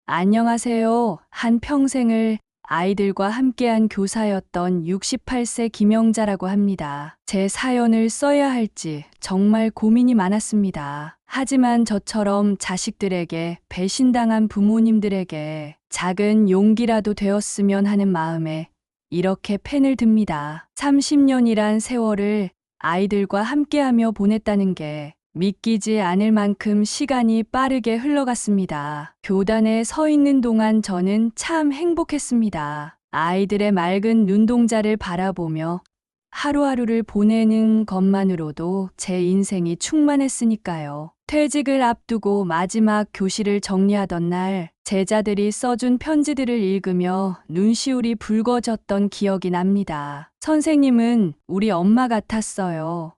안녕하세요. 한평생을 아이들과 함께한 교사였던 68세 김영자라고 합니다. 제 사연을 써야 할지 정말 고민이 많았습니다. 하지만 저처럼 자식들에게 배신당한 부모님들에게 작은 용기라도 되었으면 하는 마음에 이렇게 펜을 듭니다. 30년이란 세월을 아이들과 함께하며 보냈다는 게 믿기지 않을 만큼 시간이 빠르게 흘러갔습니다. 교단에 서 있는 동안 저는 참 행복했습니다. 아이들의 맑은 눈동자를 바라보며 하루하루를 보내는 것만으로도 제 인생이 충만했으니까요. 퇴직을 앞두고 마지막 교실을 정리하던 날, 제자들이 써준 편지들을 읽으며 눈시울이 붉어졌던 기억이 납니다. 선생님은 우리 엄마 같았어요.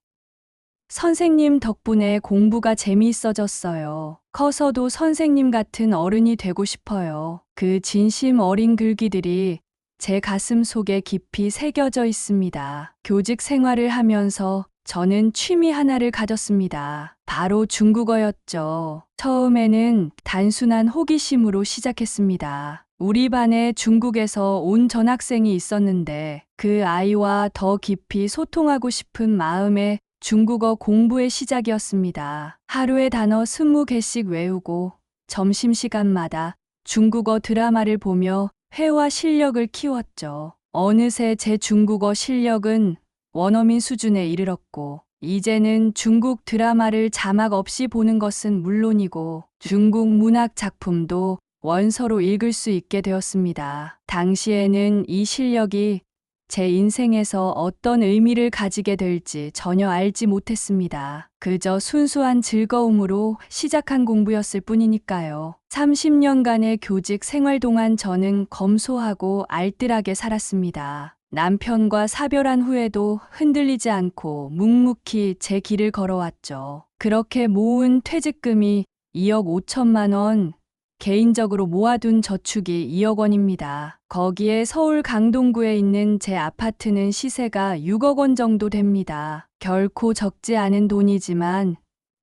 선생님 덕분에 공부가 재미있어졌어요. 커서도 선생님 같은 어른이 되고 싶어요. 그 진심 어린 글귀들이 제 가슴 속에 깊이 새겨져 있습니다. 교직 생활을 하면서 저는 취미 하나를 가졌습니다. 바로 중국어였죠. 처음에는 단순한 호기심으로 시작했습니다. 우리 반에 중국에서 온 전학생이 있었는데 그 아이와 더 깊이 소통하고 싶은 마음에 중국어 공부의 시작이었습니다. 하루에 단어 20개씩 외우고 점심시간마다 중국어 드라마를 보며 회화 실력을 키웠죠. 어느새 제 중국어 실력은 원어민 수준에 이르렀고 이제는 중국 드라마를 자막 없이 보는 것은 물론이고 중국 문학 작품도 원서로 읽을 수 있게 되었습니다. 당시에는 이 실력이 제 인생에서 어떤 의미를 가지게 될지 전혀 알지 못했습니다. 그저 순수한 즐거움으로 시작한 공부였을 뿐이니까요. 30년간의 교직 생활 동안 저는 검소하고 알뜰하게 살았습니다. 남편과 사별한 후에도 흔들리지 않고 묵묵히 제 길을 걸어왔죠. 그렇게 모은 퇴직금이 2억 5천만 원, 개인적으로 모아둔 저축이 2억 원입니다. 거기에 서울 강동구에 있는 제 아파트는 시세가 6억 원 정도 됩니다. 결코 적지 않은 돈이지만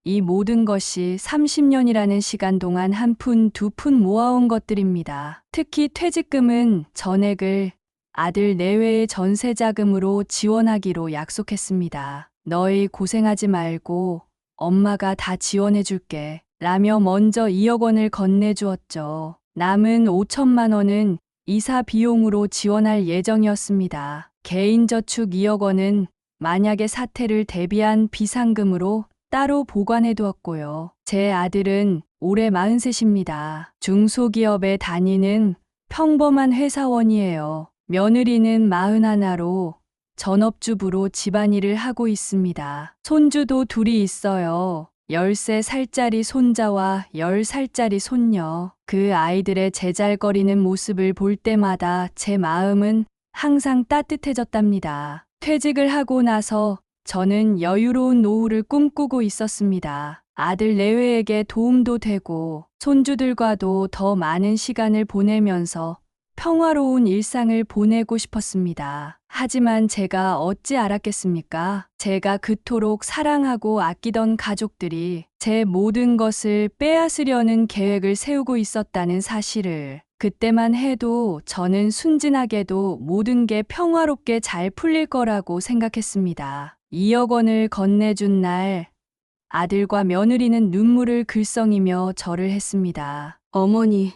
이 모든 것이 30년이라는 시간 동안 한 푼, 두 푼 모아온 것들입니다. 특히 퇴직금은 전액을 아들 내외의 전세 자금으로 지원하기로 약속했습니다. 너희 고생하지 말고 엄마가 다 지원해 줄게. 라며 먼저 2억 원을 건네주었죠. 남은 5천만 원은 이사 비용으로 지원할 예정이었습니다. 개인저축 2억 원은 만약의 사태를 대비한 비상금으로 따로 보관해 두었고요. 제 아들은 올해 43입니다. 중소기업에 다니는 평범한 회사원이에요. 며느리는 41로 전업주부로 집안일을 하고 있습니다. 손주도 둘이 있어요. 13살짜리 손자와 10살짜리 손녀. 그 아이들의 제잘거리는 모습을 볼 때마다 제 마음은 항상 따뜻해졌답니다. 퇴직을 하고 나서 저는 여유로운 노후를 꿈꾸고 있었습니다. 아들 내외에게 도움도 되고 손주들과도 더 많은 시간을 보내면서 평화로운 일상을 보내고 싶었습니다. 하지만 제가 어찌 알았겠습니까? 제가 그토록 사랑하고 아끼던 가족들이 제 모든 것을 빼앗으려는 계획을 세우고 있었다는 사실을. 그때만 해도 저는 순진하게도 모든 게 평화롭게 잘 풀릴 거라고 생각했습니다. 2억 원을 건네준 날 아들과 며느리는 눈물을 글썽이며 절을 했습니다. 어머니,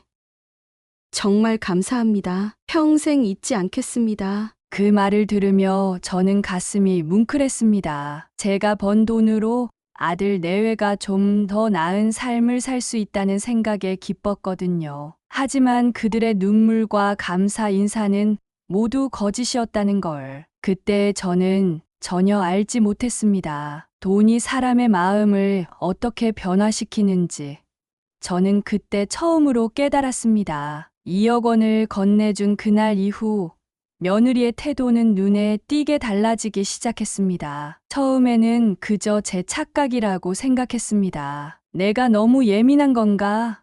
정말 감사합니다. 평생 잊지 않겠습니다. 그 말을 들으며 저는 가슴이 뭉클했습니다. 제가 번 돈으로 아들 내외가 좀 더 나은 삶을 살 수 있다는 생각에 기뻤거든요. 하지만 그들의 눈물과 감사 인사는 모두 거짓이었다는 걸 그때 저는 전혀 알지 못했습니다. 돈이 사람의 마음을 어떻게 변화시키는지 저는 그때 처음으로 깨달았습니다. 2억 원을 건네준 그날 이후 며느리의 태도는 눈에 띄게 달라지기 시작했습니다. 처음에는 그저 제 착각이라고 생각했습니다. 내가 너무 예민한 건가?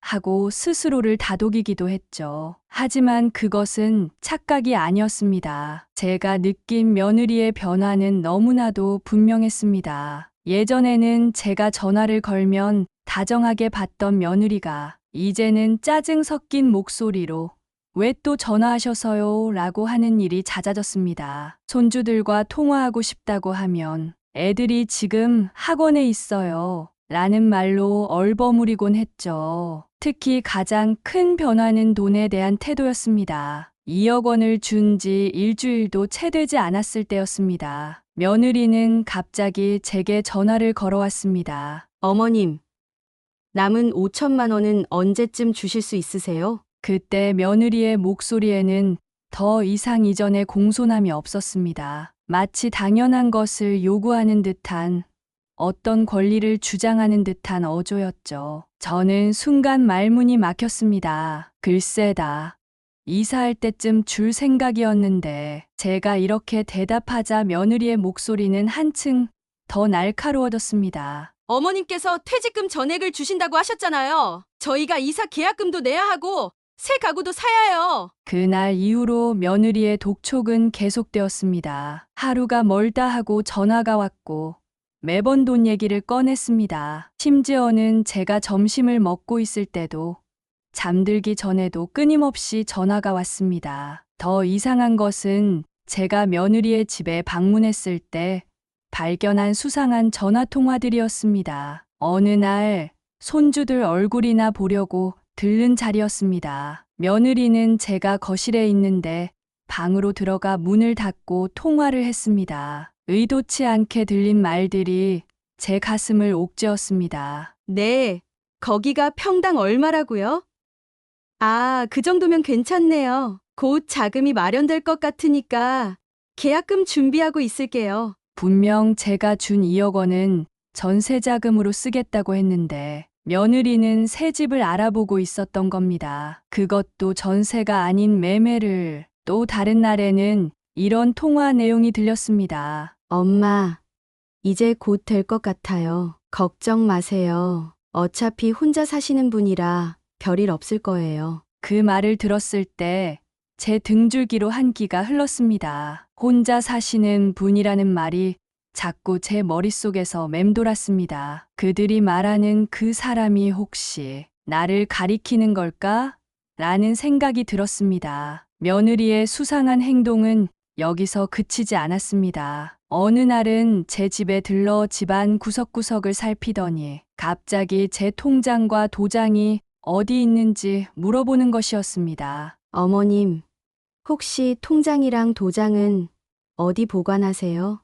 하고 스스로를 다독이기도 했죠. 하지만 그것은 착각이 아니었습니다. 제가 느낀 며느리의 변화는 너무나도 분명했습니다. 예전에는 제가 전화를 걸면 다정하게 받던 며느리가 이제는 짜증 섞인 목소리로 왜 또 전화하셔서요? 라고 하는 일이 잦아졌습니다. 손주들과 통화하고 싶다고 하면 애들이 지금 학원에 있어요. 라는 말로 얼버무리곤 했죠. 특히 가장 큰 변화는 돈에 대한 태도였습니다. 2억 원을 준 지 일주일도 채 되지 않았을 때였습니다. 며느리는 갑자기 제게 전화를 걸어왔습니다. 어머님, 남은 5천만 원은 언제쯤 주실 수 있으세요? 그때 며느리의 목소리에는 더 이상 이전의 공손함이 없었습니다. 마치 당연한 것을 요구하는 듯한, 어떤 권리를 주장하는 듯한 어조였죠. 저는 순간 말문이 막혔습니다. 글쎄다. 이사할 때쯤 줄 생각이었는데 제가 이렇게 대답하자 며느리의 목소리는 한층 더 날카로워졌습니다. 어머님께서 퇴직금 전액을 주신다고 하셨잖아요. 저희가 이사 계약금도 내야 하고 새 가구도 사야 해요. 그날 이후로 며느리의 독촉은 계속되었습니다. 하루가 멀다 하고 전화가 왔고 매번 돈 얘기를 꺼냈습니다. 심지어는 제가 점심을 먹고 있을 때도 잠들기 전에도 끊임없이 전화가 왔습니다. 더 이상한 것은 제가 며느리의 집에 방문했을 때 발견한 수상한 전화 통화들이었습니다. 어느 날 손주들 얼굴이나 보려고 들른 자리였습니다. 며느리는 제가 거실에 있는데 방으로 들어가 문을 닫고 통화를 했습니다. 의도치 않게 들린 말들이 제 가슴을 옥죄었습니다. 네, 거기가 평당 얼마라고요? 아, 그 정도면 괜찮네요. 곧 자금이 마련될 것 같으니까 계약금 준비하고 있을게요. 분명 제가 준 2억 원은 전세 자금으로 쓰겠다고 했는데 며느리는 새 집을 알아보고 있었던 겁니다. 그것도 전세가 아닌 매매를. 또 다른 날에는 이런 통화 내용이 들렸습니다. 엄마, 이제 곧 될 것 같아요. 걱정 마세요. 어차피 혼자 사시는 분이라 별일 없을 거예요. 그 말을 들었을 때 제 등줄기로 한 기가 흘렀습니다. 혼자 사시는 분이라는 말이 자꾸 제 머릿속에서 맴돌았습니다. 그들이 말하는 그 사람이 혹시 나를 가리키는 걸까? 라는 생각이 들었습니다. 며느리의 수상한 행동은 여기서 그치지 않았습니다. 어느 날은 제 집에 들러 집안 구석구석을 살피더니 갑자기 제 통장과 도장이 어디 있는지 물어보는 것이었습니다. 어머님, 혹시 통장이랑 도장은 어디 보관하세요?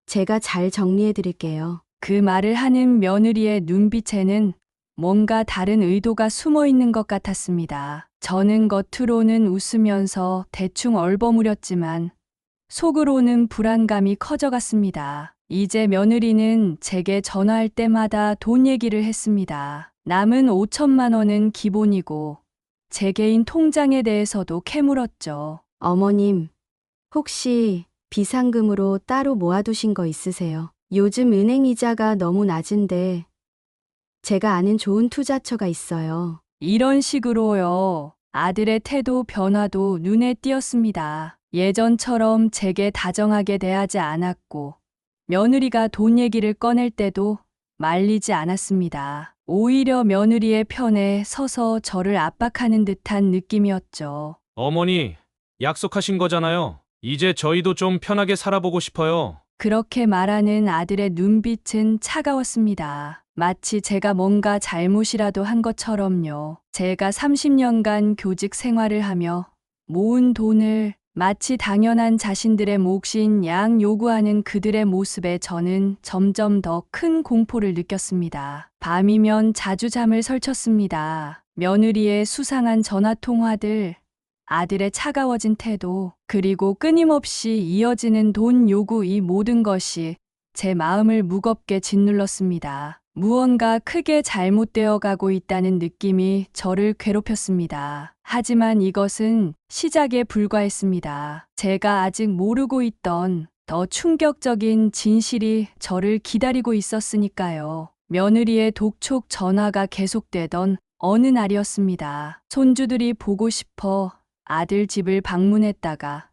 제가 잘 정리해 드릴게요. 그 말을 하는 며느리의 눈빛에는 뭔가 다른 의도가 숨어 있는 것 같았습니다. 저는 겉으로는 웃으면서 대충 얼버무렸지만 속으로는 불안감이 커져갔습니다. 이제 며느리는 제게 전화할 때마다 돈 얘기를 했습니다. 남은 5천만 원은 기본이고 제 개인 통장에 대해서도 캐물었죠. 어머님, 혹시 비상금으로 따로 모아두신 거 있으세요? 요즘 은행 이자가 너무 낮은데 제가 아는 좋은 투자처가 있어요. 이런 식으로요. 아들의 태도 변화도 눈에 띄었습니다. 예전처럼 제게 다정하게 대하지 않았고 며느리가 돈 얘기를 꺼낼 때도 말리지 않았습니다. 오히려 며느리의 편에 서서 저를 압박하는 듯한 느낌이었죠. 어머니, 약속하신 거잖아요. 이제 저희도 좀 편하게 살아보고 싶어요. 그렇게 말하는 아들의 눈빛은 차가웠습니다. 마치 제가 뭔가 잘못이라도 한 것처럼요. 제가 30년간 교직 생활을 하며 모은 돈을 마치 당연한 자신들의 몫인 양 요구하는 그들의 모습에 저는 점점 더 큰 공포를 느꼈습니다. 밤이면 자주 잠을 설쳤습니다. 며느리의 수상한 전화통화들, 아들의 차가워진 태도, 그리고 끊임없이 이어지는 돈 요구, 이 모든 것이 제 마음을 무겁게 짓눌렀습니다. 무언가 크게 잘못되어 가고 있다는 느낌이 저를 괴롭혔습니다. 하지만 이것은 시작에 불과했습니다. 제가 아직 모르고 있던 더 충격적인 진실이 저를 기다리고 있었으니까요. 며느리의 독촉 전화가 계속되던 어느 날이었습니다. 손주들이 보고 싶어 아들 집을 방문했다가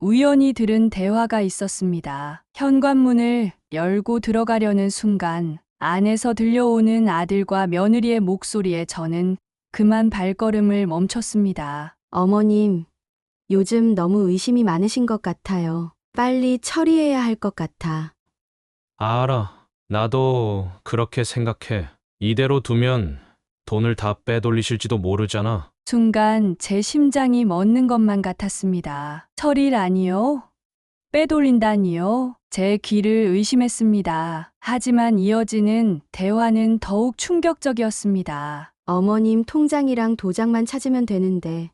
우연히 들은 대화가 있었습니다. 현관문을 열고 들어가려는 순간 안에서 들려오는 아들과 며느리의 목소리에 저는 그만 발걸음을 멈췄습니다. 어머님, 요즘 너무 의심이 많으신 것 같아요. 빨리 처리해야 할 것 같아. 알아. 나도 그렇게 생각해. 이대로 두면 돈을 다 빼돌리실지도 모르잖아. 순간 제 심장이 멎는 것만 같았습니다. 처리라니요? 빼돌린다니요? 제 귀를 의심했습니다. 하지만 이어지는 대화는 더욱 충격적이었습니다. 어머님 통장이랑 도장만 찾으면 되는데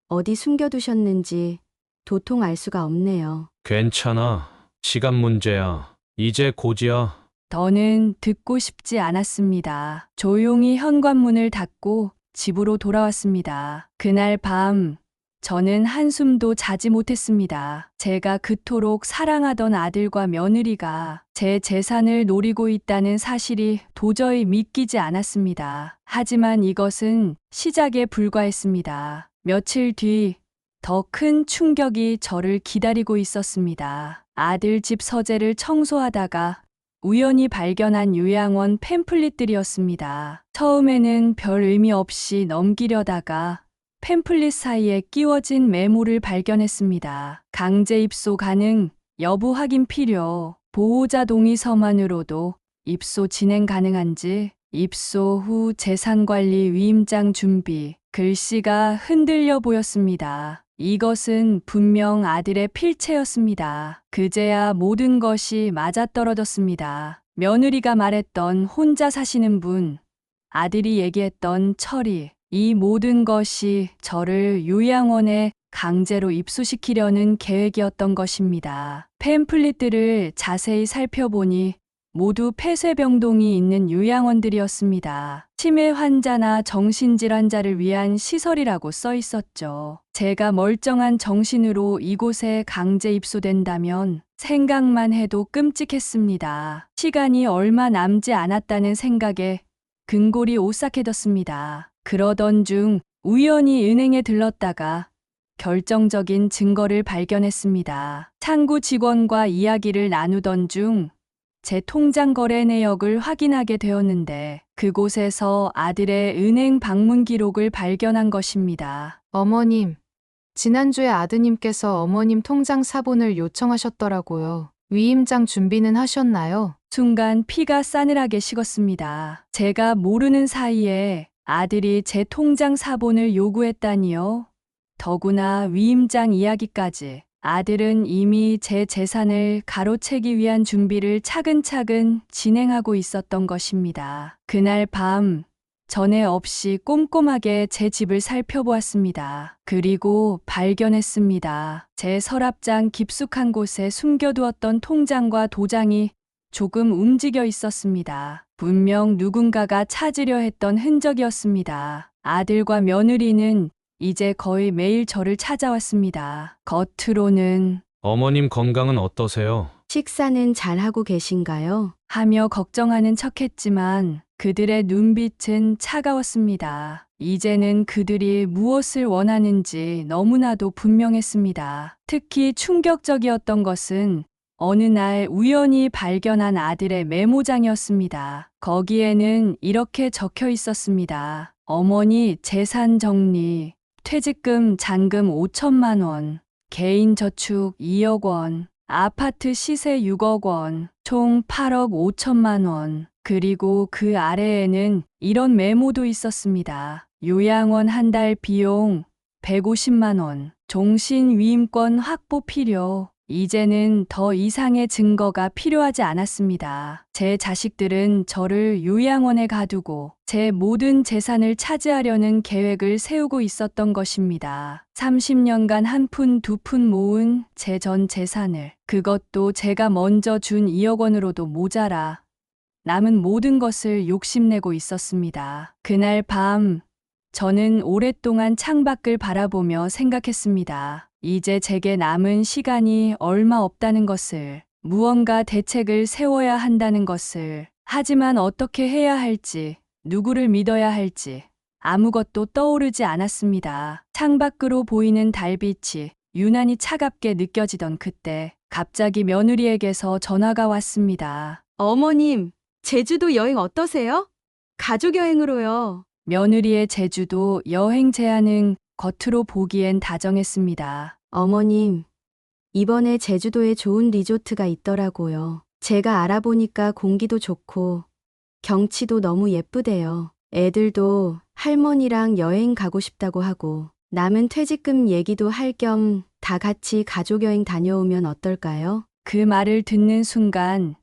어디 숨겨두셨는지 도통 알 수가 없네요. 괜찮아. 시간 문제야. 이제 고지야. 더는 듣고 싶지 않았습니다. 조용히 현관문을 닫고 집으로 돌아왔습니다. 그날 밤 저는 한숨도 자지 못했습니다. 제가 그토록 사랑하던 아들과 며느리가 제 재산을 노리고 있다는 사실이 도저히 믿기지 않았습니다. 하지만 이것은 시작에 불과했습니다. 며칠 뒤 더 큰 충격이 저를 기다리고 있었습니다. 아들 집 서재를 청소하다가 우연히 발견한 요양원 팸플릿들이었습니다. 처음에는 별 의미 없이 넘기려다가 팸플릿 사이에 끼워진 메모를 발견했습니다. 강제 입소 가능, 여부 확인 필요, 보호자 동의 서만으로도 입소 진행 가능한지, 입소 후 재산관리 위임장 준비, 글씨가 흔들려 보였습니다. 이것은 분명 아들의 필체였습니다. 그제야 모든 것이 맞아떨어졌습니다. 며느리가 말했던 혼자 사시는 분, 아들이 얘기했던 처리, 이 모든 것이 저를 요양원에 강제로 입소시키려는 계획이었던 것입니다. 팸플릿들을 자세히 살펴보니 모두 폐쇄병동이 있는 요양원들이었습니다. 치매 환자나 정신질환자를 위한 시설이라고 써 있었죠. 제가 멀쩡한 정신으로 이곳에 강제 입소된다면 생각만 해도 끔찍했습니다. 시간이 얼마 남지 않았다는 생각에 근골이 오싹해졌습니다. 그러던 중 우연히 은행에 들렀다가 결정적인 증거를 발견했습니다. 창구 직원과 이야기를 나누던 중 제 통장 거래 내역을 확인하게 되었는데 그곳에서 아들의 은행 방문 기록을 발견한 것입니다. 어머님, 지난주에 아드님께서 어머님 통장 사본을 요청하셨더라고요. 위임장 준비는 하셨나요? 순간 피가 싸늘하게 식었습니다. 제가 모르는 사이에 아들이 제 통장 사본을 요구했다니요. 더구나 위임장 이야기까지. 아들은 이미 제 재산을 가로채기 위한 준비를 차근차근 진행하고 있었던 것입니다. 그날 밤 전에 없이 꼼꼼하게 제 집을 살펴보았습니다. 그리고 발견했습니다. 제 서랍장 깊숙한 곳에 숨겨두었던 통장과 도장이 조금 움직여 있었습니다. 분명 누군가가 찾으려 했던 흔적이었습니다. 아들과 며느리는 이제 거의 매일 저를 찾아왔습니다. 겉으로는 어머님 건강은 어떠세요? 식사는 잘하고 계신가요? 하며 걱정하는 척했지만 그들의 눈빛은 차가웠습니다. 이제는 그들이 무엇을 원하는지 너무나도 분명했습니다. 특히 충격적이었던 것은 어느 날 우연히 발견한 아들의 메모장이었습니다. 거기에는 이렇게 적혀 있었습니다. 어머니 재산 정리, 퇴직금 잔금 5천만 원, 개인 저축 2억 원, 아파트 시세 6억 원, 총 8억 5천만 원. 그리고 그 아래에는 이런 메모도 있었습니다. 요양원 한 달 비용 150만 원, 종신위임권 확보 필요. 이제는 더 이상의 증거가 필요하지 않았습니다. 제 자식들은 저를 요양원에 가두고 제 모든 재산을 차지하려는 계획을 세우고 있었던 것입니다. 30년간 한 푼 두 푼 모은 제 전 재산을, 그것도 제가 먼저 준 2억 원으로도 모자라 남은 모든 것을 욕심내고 있었습니다. 그날 밤 저는 오랫동안 창밖을 바라보며 생각했습니다. 이제 제게 남은 시간이 얼마 없다는 것을, 무언가 대책을 세워야 한다는 것을, 하지만 어떻게 해야 할지, 누구를 믿어야 할지 아무것도 떠오르지 않았습니다. 창밖으로 보이는 달빛이 유난히 차갑게 느껴지던 그때 갑자기 며느리에게서 전화가 왔습니다. 어머님, 제주도 여행 어떠세요? 가족 여행으로요. 며느리의 제주도 여행 제안은 겉으로 보기엔 다정했습니다. 어머님, 이번에 제주도에 좋은 리조트가 있더라고요. 제가 알아보니까 공기도 좋고 경치도 너무 예쁘대요. 애들도 할머니랑 여행 가고 싶다고 하고 남은 퇴직금 얘기도 할 겸 다 같이 가족 여행 다녀오면 어떨까요? 그 말을 듣는 순간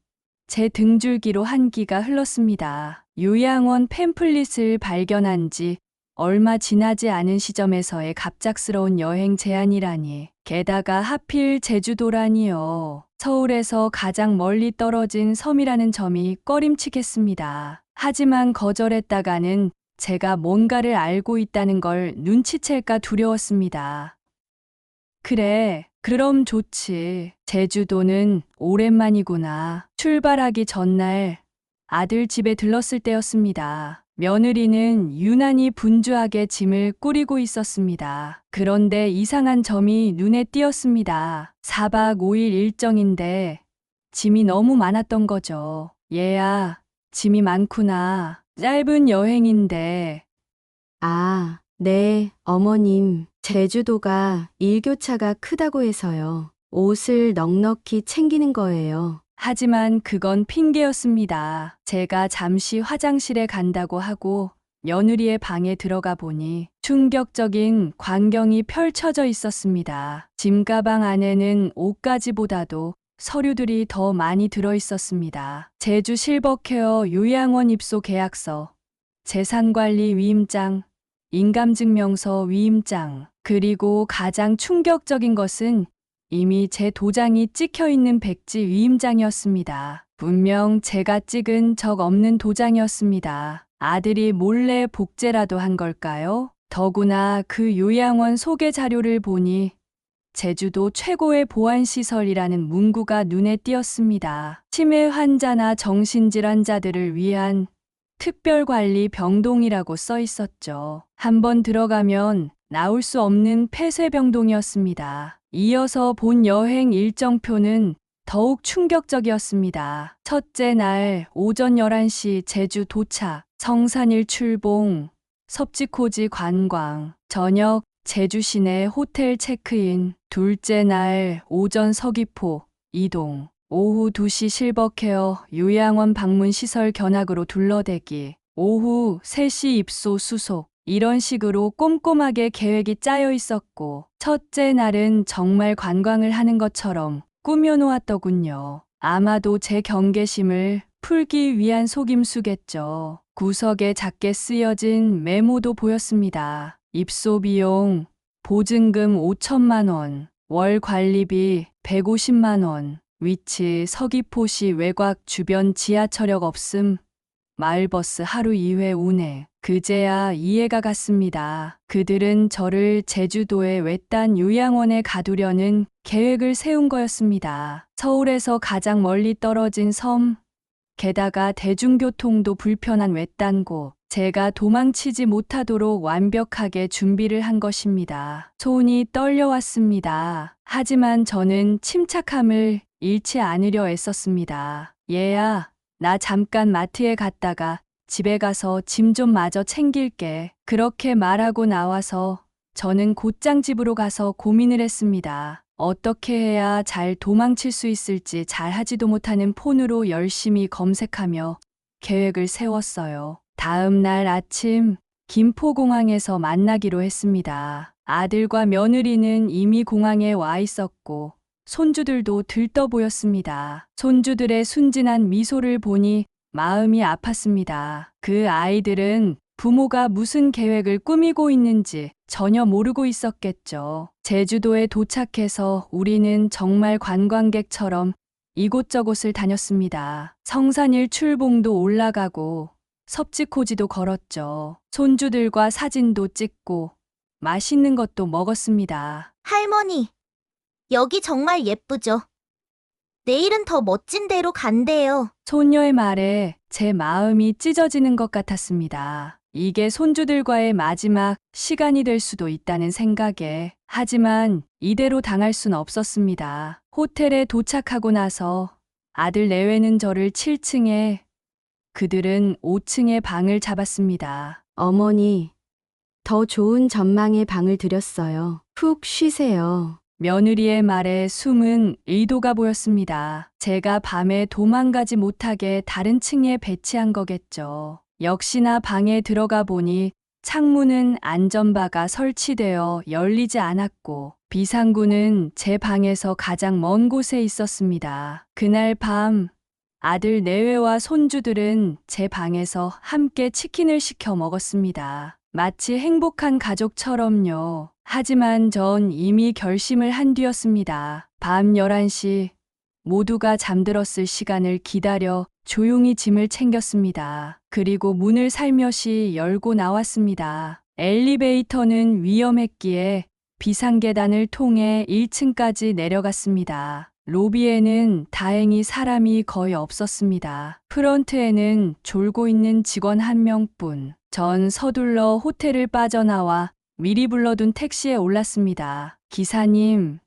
제 등줄기로 한기가 흘렀습니다. 요양원 팸플릿을 발견한 지 얼마 지나지 않은 시점에서의 갑작스러운 여행 제안이라니. 게다가 하필 제주도라니요. 서울에서 가장 멀리 떨어진 섬이라는 점이 꺼림칙했습니다. 하지만 거절했다가는 제가 뭔가를 알고 있다는 걸 눈치챌까 두려웠습니다. 그래, 그럼 좋지. 제주도는 오랜만이구나. 출발하기 전날 아들 집에 들렀을 때였습니다. 며느리는 유난히 분주하게 짐을 꾸리고 있었습니다. 그런데 이상한 점이 눈에 띄었습니다. 4박 5일 일정인데 짐이 너무 많았던 거죠. 얘야, 짐이 많구나. 짧은 여행인데. 아, 네, 어머님. 제주도가 일교차가 크다고 해서요. 옷을 넉넉히 챙기는 거예요. 하지만 그건 핑계였습니다. 제가 잠시 화장실에 간다고 하고 며느리의 방에 들어가 보니 충격적인 광경이 펼쳐져 있었습니다. 짐가방 안에는 옷가지보다도 서류들이 더 많이 들어 있었습니다. 제주 실버케어 요양원 입소 계약서, 재산관리 위임장, 인감증명서 위임장, 그리고 가장 충격적인 것은 이미 제 도장이 찍혀 있는 백지 위임장이었습니다. 분명 제가 찍은 적 없는 도장이었습니다. 아들이 몰래 복제라도 한 걸까요? 더구나 그 요양원 소개 자료를 보니 제주도 최고의 보안시설이라는 문구가 눈에 띄었습니다. 치매 환자나 정신질환자들을 위한 특별관리 병동이라고 써 있었죠. 한번 들어가면 나올 수 없는 폐쇄병동이었습니다. 이어서 본 여행 일정표는 더욱 충격적이었습니다. 첫째 날 오전 11시 제주 도착, 성산일 출봉, 섭지코지 관광, 저녁 제주 시내 호텔 체크인, 둘째 날 오전 서귀포 이동, 오후 2시 실버케어 요양원 방문 시설 견학으로 둘러대기, 오후 3시 입소 수속, 이런 식으로 꼼꼼하게 계획이 짜여 있었고 첫째 날은 정말 관광을 하는 것처럼 꾸며놓았더군요. 아마도 제 경계심을 풀기 위한 속임수겠죠. 구석에 작게 쓰여진 메모도 보였습니다. 입소 비용, 보증금 5천만 원, 월 관리비 150만 원, 위치 서귀포시 외곽 주변 지하철역 없음, 마을버스 하루 2회 운행. 그제야 이해가 갔습니다. 그들은 저를 제주도의 외딴 요양원에 가두려는 계획을 세운 거였습니다. 서울에서 가장 멀리 떨어진 섬, 게다가 대중교통도 불편한 외딴 곳, 제가 도망치지 못하도록 완벽하게 준비를 한 것입니다. 손이 떨려왔습니다. 하지만 저는 침착함을 잃지 않으려 애썼습니다. 얘야, 나 잠깐 마트에 갔다가 집에 가서 짐 좀 마저 챙길게. 그렇게 말하고 나와서 저는 곧장 집으로 가서 고민을 했습니다. 어떻게 해야 잘 도망칠 수 있을지 잘하지도 못하는 폰으로 열심히 검색하며 계획을 세웠어요. 다음 날 아침 김포공항에서 만나기로 했습니다. 아들과 며느리는 이미 공항에 와 있었고 손주들도 들떠 보였습니다. 손주들의 순진한 미소를 보니 마음이 아팠습니다. 그 아이들은 부모가 무슨 계획을 꾸미고 있는지 전혀 모르고 있었겠죠. 제주도에 도착해서 우리는 정말 관광객처럼 이곳저곳을 다녔습니다. 성산일 출봉도 올라가고 섭지코지도 걸었죠. 손주들과 사진도 찍고 맛있는 것도 먹었습니다. 할머니, 여기 정말 예쁘죠? 내일은 더 멋진 데로 간대요. 소녀의 말에 제 마음이 찢어지는 것 같았습니다. 이게 손주들과의 마지막 시간이 될 수도 있다는 생각에. 하지만 이대로 당할 순 없었습니다. 호텔에 도착하고 나서 아들 내외는 저를 7층에 그들은 5층의 방을 잡았습니다. 어머니, 더 좋은 전망의 방을 드렸어요. 푹 쉬세요. 며느리의 말에 숨은 의도가 보였습니다. 제가 밤에 도망가지 못하게 다른 층에 배치한 거겠죠. 역시나 방에 들어가 보니 창문은 안전바가 설치되어 열리지 않았고 비상구는 제 방에서 가장 먼 곳에 있었습니다. 그날 밤 아들 내외와 손주들은 제 방에서 함께 치킨을 시켜 먹었습니다. 마치 행복한 가족처럼요. 하지만 전 이미 결심을 한 뒤였습니다. 밤 11시 모두가 잠들었을 시간을 기다려 조용히 짐을 챙겼습니다. 그리고 문을 살며시 열고 나왔습니다. 엘리베이터는 위험했기에 비상계단을 통해 1층까지 내려갔습니다. 로비에는 다행히 사람이 거의 없었습니다. 프런트에는 졸고 있는 직원 한 명뿐. 전 서둘러 호텔을 빠져나와 미리 불러둔 택시에 올랐습니다. 기사님,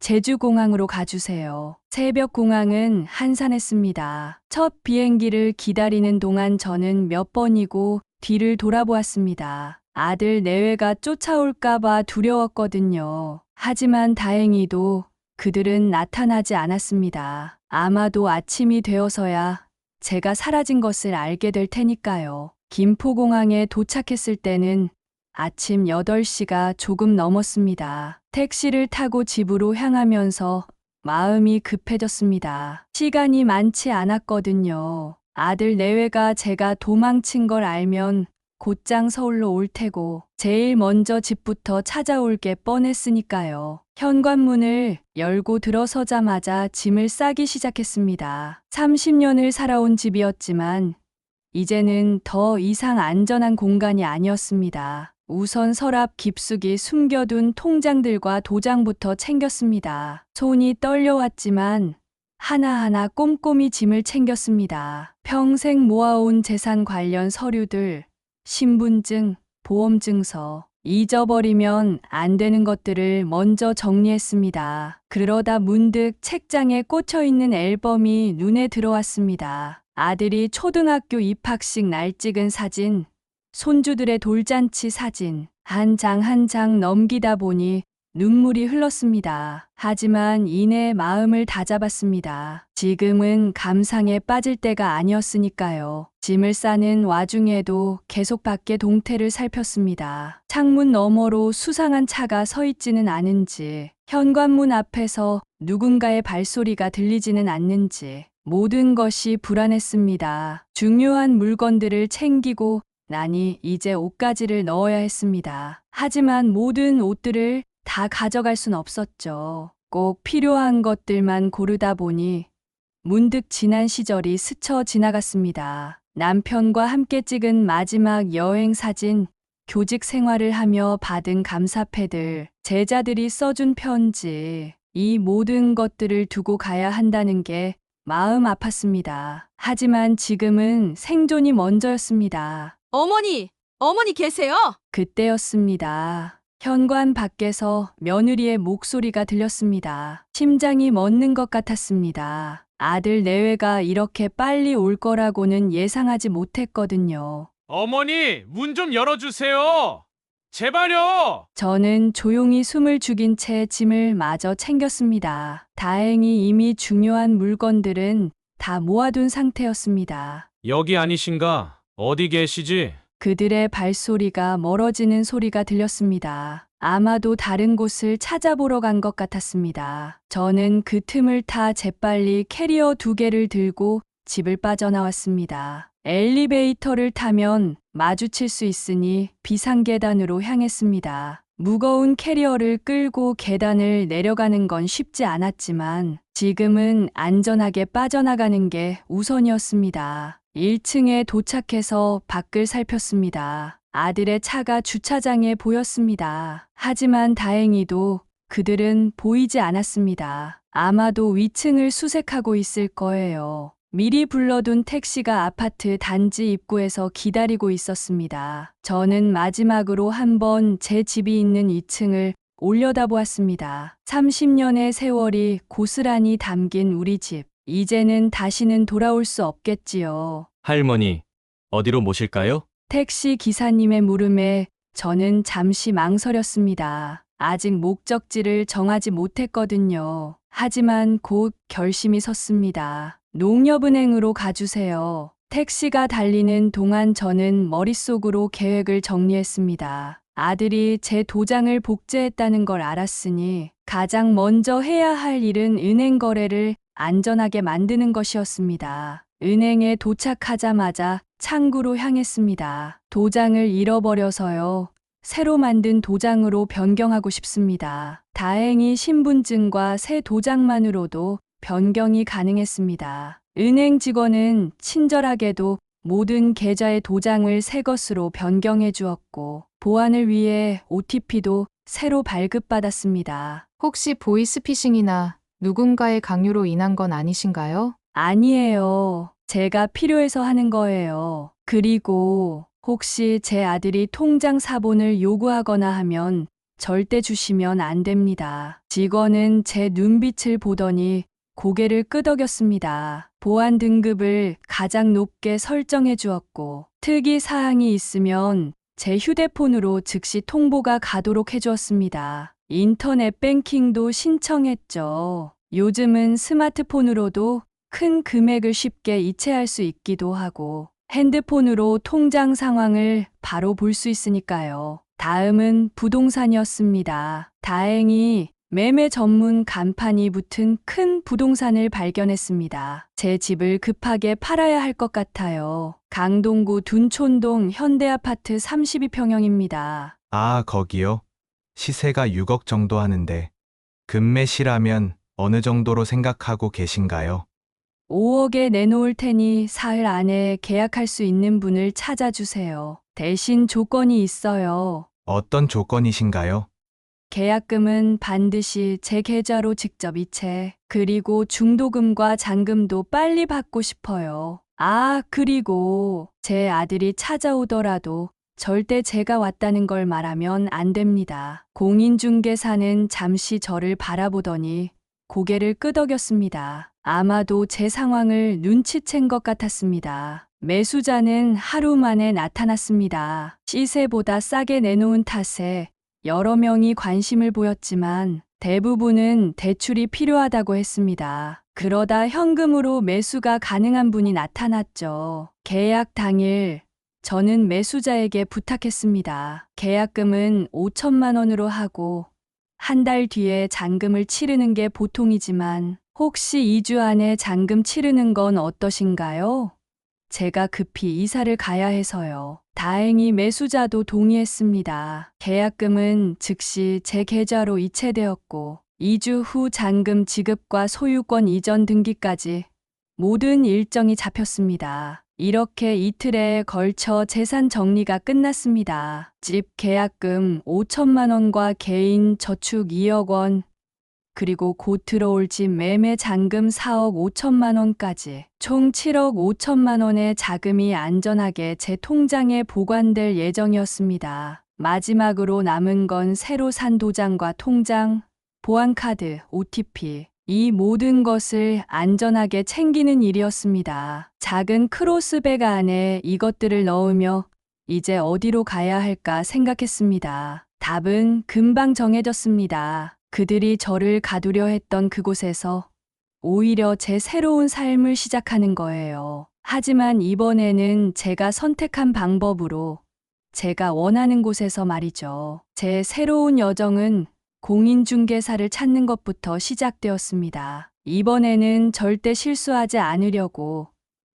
제주공항으로 가주세요. 새벽 공항은 한산했습니다. 첫 비행기를 기다리는 동안 저는 몇 번이고 뒤를 돌아보았습니다. 아들 내외가 쫓아올까봐 두려웠거든요. 하지만 다행히도 그들은 나타나지 않았습니다. 아마도 아침이 되어서야 제가 사라진 것을 알게 될 테니까요. 김포공항에 도착했을 때는 아침 8시가 조금 넘었습니다. 택시를 타고 집으로 향하면서 마음이 급해졌습니다. 시간이 많지 않았거든요. 아들 내외가 제가 도망친 걸 알면 곧장 서울로 올 테고 제일 먼저 집부터 찾아올 게 뻔했으니까요. 현관문을 열고 들어서자마자 짐을 싸기 시작했습니다. 30년을 살아온 집이었지만 이제는 더 이상 안전한 공간이 아니었습니다. 우선 서랍 깊숙이 숨겨둔 통장들과 도장부터 챙겼습니다. 손이 떨려왔지만 하나하나 꼼꼼히 짐을 챙겼습니다. 평생 모아온 재산 관련 서류들, 신분증, 보험증서, 잊어버리면 안 되는 것들을 먼저 정리했습니다. 그러다 문득 책장에 꽂혀있는 앨범이 눈에 들어왔습니다. 아들이 초등학교 입학식 날 찍은 사진, 손주들의 돌잔치 사진, 한 장 한 장 넘기다 보니 눈물이 흘렀습니다. 하지만 이내 마음을 다잡았습니다. 지금은 감상에 빠질 때가 아니었으니까요. 짐을 싸는 와중에도 계속 밖의 동태를 살폈습니다. 창문 너머로 수상한 차가 서 있지는 않은지, 현관문 앞에서 누군가의 발소리가 들리지는 않는지, 모든 것이 불안했습니다. 중요한 물건들을 챙기고 나니 이제 옷가지를 넣어야 했습니다. 하지만 모든 옷들을 다 가져갈 순 없었죠. 꼭 필요한 것들만 고르다 보니 문득 지난 시절이 스쳐 지나갔습니다. 남편과 함께 찍은 마지막 여행 사진, 교직 생활을 하며 받은 감사패들, 제자들이 써준 편지, 이 모든 것들을 두고 가야 한다는 게 마음 아팠습니다. 하지만 지금은 생존이 먼저였습니다. 어머니 계세요? 그때였습니다. 현관 밖에서 며느리의 목소리가 들렸습니다. 심장이 멎는 것 같았습니다. 아들 내외가 이렇게 빨리 올 거라고는 예상하지 못했거든요. 어머니, 문 좀 열어주세요. 제발요. 저는 조용히 숨을 죽인 채 짐을 마저 챙겼습니다. 다행히 이미 중요한 물건들은 다 모아둔 상태였습니다. 여기 아니신가? 어디 계시지? 그들의 발소리가 멀어지는 소리가 들렸습니다. 아마도 다른 곳을 찾아보러 간 것 같았습니다. 저는 그 틈을 타 재빨리 캐리어 2개를 들고 집을 빠져나왔습니다. 엘리베이터를 타면 마주칠 수 있으니 비상계단으로 향했습니다. 무거운 캐리어를 끌고 계단을 내려가는 건 쉽지 않았지만 지금은 안전하게 빠져나가는 게 우선이었습니다. 1층에 도착해서 밖을 살폈습니다. 아들의 차가 주차장에 보였습니다. 하지만 다행히도 그들은 보이지 않았습니다. 아마도 위층을 수색하고 있을 거예요. 미리 불러둔 택시가 아파트 단지 입구에서 기다리고 있었습니다. 저는 마지막으로 한번 제 집이 있는 2층을 올려다보았습니다. 30년의 세월이 고스란히 담긴 우리 집. 이제는 다시는 돌아올 수 없겠지요. 할머니, 어디로 모실까요? 택시 기사님의 물음에 저는 잠시 망설였습니다. 아직 목적지를 정하지 못했거든요. 하지만 곧 결심이 섰습니다. 농협은행으로 가주세요. 택시가 달리는 동안 저는 머릿속으로 계획을 정리했습니다. 아들이 제 도장을 복제했다는 걸 알았으니 가장 먼저 해야 할 일은 은행 거래를 안전하게 만드는 것이었습니다. 은행에 도착하자마자 창구로 향했습니다. 도장을 잃어버려서요. 새로 만든 도장으로 변경하고 싶습니다. 다행히 신분증과 새 도장만으로도 변경이 가능했습니다. 은행 직원은 친절하게도 모든 계좌의 도장을 새 것으로 변경해 주었고, 보안을 위해 OTP도 새로 발급받았습니다. 혹시 보이스피싱이나 누군가의 강요로 인한 건 아니신가요? 아니에요. 제가 필요해서 하는 거예요. 그리고 혹시 제 아들이 통장 사본을 요구하거나 하면 절대 주시면 안 됩니다. 직원은 제 눈빛을 보더니 고개를 끄덕였습니다. 보안 등급을 가장 높게 설정해 주었고, 특이 사항이 있으면 제 휴대폰으로 즉시 통보가 가도록 해 주었습니다. 인터넷 뱅킹도 신청했죠. 요즘은 스마트폰으로도 큰 금액을 쉽게 이체할 수 있기도 하고, 핸드폰으로 통장 상황을 바로 볼 수 있으니까요. 다음은 부동산이었습니다. 다행히 매매 전문 간판이 붙은 큰 부동산을 발견했습니다. 제 집을 급하게 팔아야 할 것 같아요. 강동구 둔촌동 현대아파트 32평형입니다. 아, 거기요? 시세가 6억 정도 하는데 금매시라면 어느 정도로 생각하고 계신가요? 5억에 내놓을 테니 사흘 안에 계약할 수 있는 분을 찾아주세요. 대신 조건이 있어요. 어떤 조건이신가요? 계약금은 반드시 제 계좌로 직접 이체, 그리고 중도금과 잔금도 빨리 받고 싶어요. 아, 그리고 제 아들이 찾아오더라도 절대 제가 왔다는 걸 말하면 안 됩니다. 공인중개사는 잠시 저를 바라보더니 고개를 끄덕였습니다. 아마도 제 상황을 눈치챈 것 같았습니다. 매수자는 하루 만에 나타났습니다. 시세보다 싸게 내놓은 탓에 여러 명이 관심을 보였지만 대부분은 대출이 필요하다고 했습니다. 그러다 현금으로 매수가 가능한 분이 나타났죠. 계약 당일 저는 매수자에게 부탁했습니다. 계약금은 5천만 원으로 하고 한 달 뒤에 잔금을 치르는 게 보통이지만 혹시 2주 안에 잔금 치르는 건 어떠신가요? 제가 급히 이사를 가야 해서요. 다행히 매수자도 동의했습니다. 계약금은 즉시 제 계좌로 이체되었고 2주 후 잔금 지급과 소유권 이전 등기까지 모든 일정이 잡혔습니다. 이렇게 이틀에 걸쳐 재산 정리가 끝났습니다. 집 계약금 5천만 원과 개인 저축 2억 원, 그리고 곧 들어올 집 매매 잔금 4억 5천만 원까지 총 7억 5천만 원의 자금이 안전하게 제 통장에 보관될 예정이었습니다. 마지막으로 남은 건 새로 산 도장과 통장, 보안카드, OTP, 이 모든 것을 안전하게 챙기는 일이었습니다. 작은 크로스백 안에 이것들을 넣으며 이제 어디로 가야 할까 생각했습니다. 답은 금방 정해졌습니다. 그들이 저를 가두려 했던 그곳에서 오히려 제 새로운 삶을 시작하는 거예요. 하지만 이번에는 제가 선택한 방법으로 제가 원하는 곳에서 말이죠. 제 새로운 여정은 공인중개사를 찾는 것부터 시작되었습니다. 이번에는 절대 실수하지 않으려고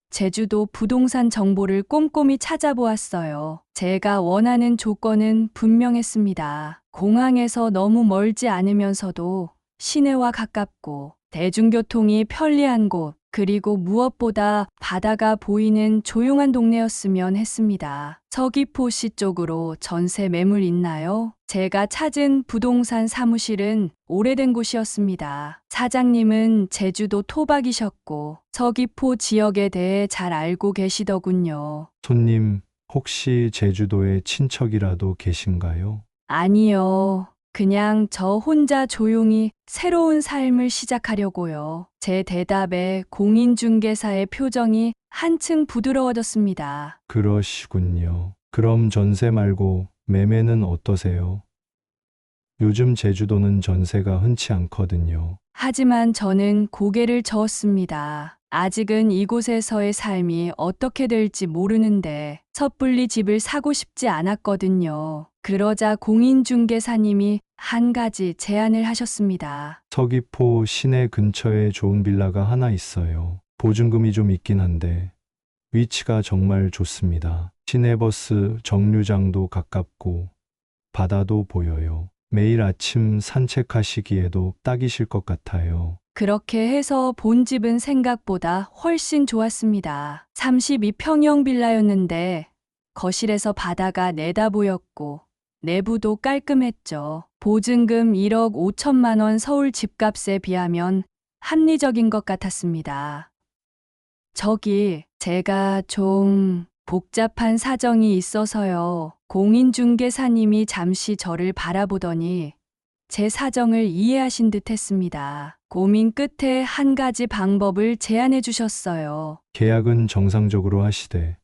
제주도 부동산 정보를 꼼꼼히 찾아보았어요. 제가 원하는 조건은 분명했습니다. 공항에서 너무 멀지 않으면서도 시내와 가깝고 대중교통이 편리한 곳, 그리고 무엇보다 바다가 보이는 조용한 동네였으면 했습니다. 서귀포시 쪽으로 전세 매물 있나요? 제가 찾은 부동산 사무실은 오래된 곳이었습니다. 사장님은 제주도 토박이셨고 서귀포 지역에 대해 잘 알고 계시더군요. 손님, 혹시 제주도에 친척이라도 계신가요? 아니요. 그냥 저 혼자 조용히 새로운 삶을 시작하려고요. 제 대답에 공인중개사의 표정이 한층 부드러워졌습니다. 그러시군요. 그럼 전세 말고 매매는 어떠세요? 요즘 제주도는 전세가 흔치 않거든요. 하지만 저는 고개를 저었습니다. 아직은 이곳에서의 삶이 어떻게 될지 모르는데 섣불리 집을 사고 싶지 않았거든요. 그러자 공인중개사님이 한 가지 제안을 하셨습니다. 서귀포 시내 근처에 좋은 빌라가 하나 있어요. 보증금이 좀 있긴 한데 위치가 정말 좋습니다. 시내버스 정류장도 가깝고 바다도 보여요. 매일 아침 산책하시기에도 딱이실 것 같아요. 그렇게 해서 본 집은 생각보다 훨씬 좋았습니다. 32평형 빌라였는데 거실에서 바다가 내다보였고 내부도 깔끔했죠. 보증금 1억 5천만 원 서울 집값에 비하면 합리적인 것 같았습니다. 저기 제가 좀 복잡한 사정이 있어서요. 공인중개사님이 잠시 저를 바라보더니 제 사정을 이해하신 듯 했습니다. 고민 끝에 한 가지 방법을 제안해 주셨어요. 계약은 정상적으로 하시되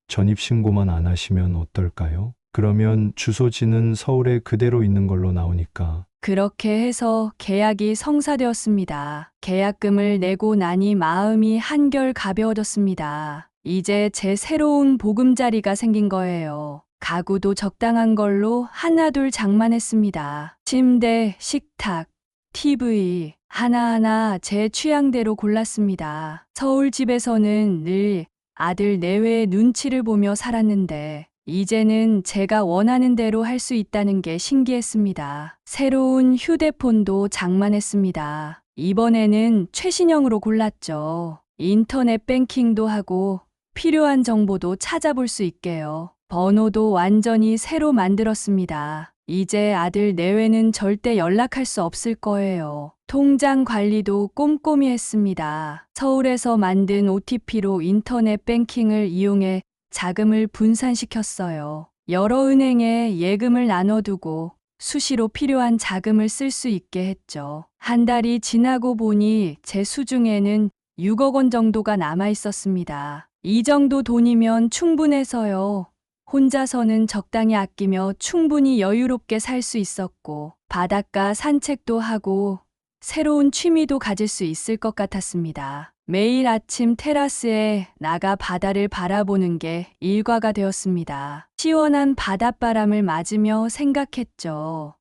전입신고만 안 하시면 어떨까요? 그러면 주소지는 서울에 그대로 있는 걸로 나오니까. 그렇게 해서 계약이 성사되었습니다. 계약금을 내고 나니 마음이 한결 가벼워졌습니다. 이제 제 새로운 보금자리가 생긴 거예요. 가구도 적당한 걸로 하나둘 장만했습니다. 침대, 식탁, TV 하나하나 제 취향대로 골랐습니다. 서울 집에서는 늘 아들 내외의 눈치를 보며 살았는데 이제는 제가 원하는 대로 할 수 있다는 게 신기했습니다. 새로운 휴대폰도 장만했습니다. 이번에는 최신형으로 골랐죠. 인터넷 뱅킹도 하고 필요한 정보도 찾아볼 수 있게요. 번호도 완전히 새로 만들었습니다. 이제 아들 내외는 절대 연락할 수 없을 거예요. 통장 관리도 꼼꼼히 했습니다. 서울에서 만든 OTP로 인터넷 뱅킹을 이용해 자금을 분산시켰어요. 여러 은행에 예금을 나눠두고 수시로 필요한 자금을 쓸 수 있게 했죠. 한 달이 지나고 보니 제 수중에는 6억 원 정도가 남아 있었습니다. 이 정도 돈이면 충분해서요. 혼자서는 적당히 아끼며 충분히 여유롭게 살 수 있었고 바닷가 산책도 하고 새로운 취미도 가질 수 있을 것 같았습니다. 매일 아침 테라스에 나가 바다를 바라보는 게 일과가 되었습니다. 시원한 바닷바람을 맞으며 생각했죠.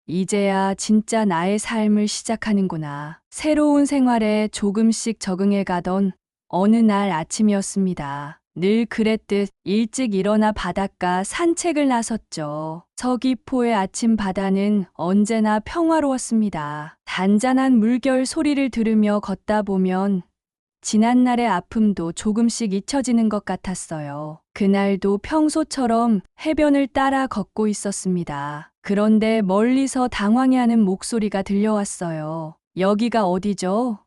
이제야 진짜 나의 삶을 시작하는구나. 새로운 생활에 조금씩 적응해 가던 어느 날 아침이었습니다. 늘 그랬듯 일찍 일어나 바닷가 산책을 나섰죠. 서귀포의 아침 바다는 언제나 평화로웠습니다. 잔잔한 물결 소리를 들으며 걷다 보면 지난날의 아픔도 조금씩 잊혀지는 것 같았어요. 그날도 평소처럼 해변을 따라 걷고 있었습니다. 그런데 멀리서 당황해하는 목소리가 들려왔어요. 여기가 어디죠?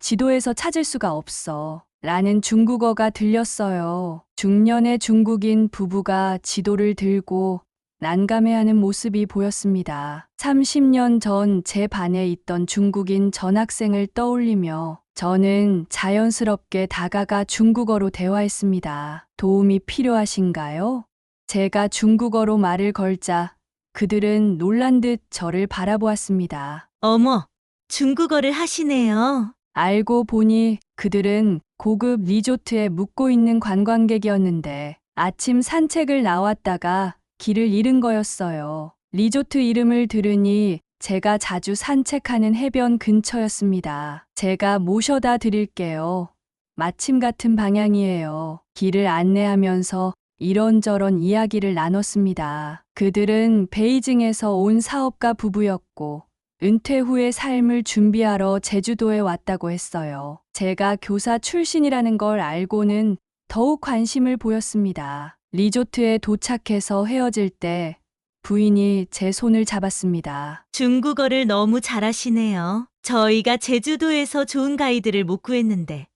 지도에서 찾을 수가 없어. 라는 중국어가 들렸어요. 중년의 중국인 부부가 지도를 들고 난감해하는 모습이 보였습니다. 30년 전 제 반에 있던 중국인 전학생을 떠올리며 저는 자연스럽게 다가가 중국어로 대화했습니다. 도움이 필요하신가요? 제가 중국어로 말을 걸자 그들은 놀란 듯 저를 바라보았습니다. 어머, 중국어를 하시네요. 알고 보니 그들은 고급 리조트에 묵고 있는 관광객이었는데 아침 산책을 나왔다가 길을 잃은 거였어요. 리조트 이름을 들으니 제가 자주 산책하는 해변 근처였습니다. 제가 모셔다 드릴게요. 마침 같은 방향이에요. 길을 안내하면서 이런저런 이야기를 나눴습니다. 그들은 베이징에서 온 사업가 부부였고 은퇴 후의 삶을 준비하러 제주도에 왔다고 했어요. 제가 교사 출신이라는 걸 알고는 더욱 관심을 보였습니다. 리조트에 도착해서 헤어질 때 부인이 제 손을 잡았습니다. 중국어를 너무 잘하시네요. 저희가 제주도에서 좋은 가이드를 못 구했는데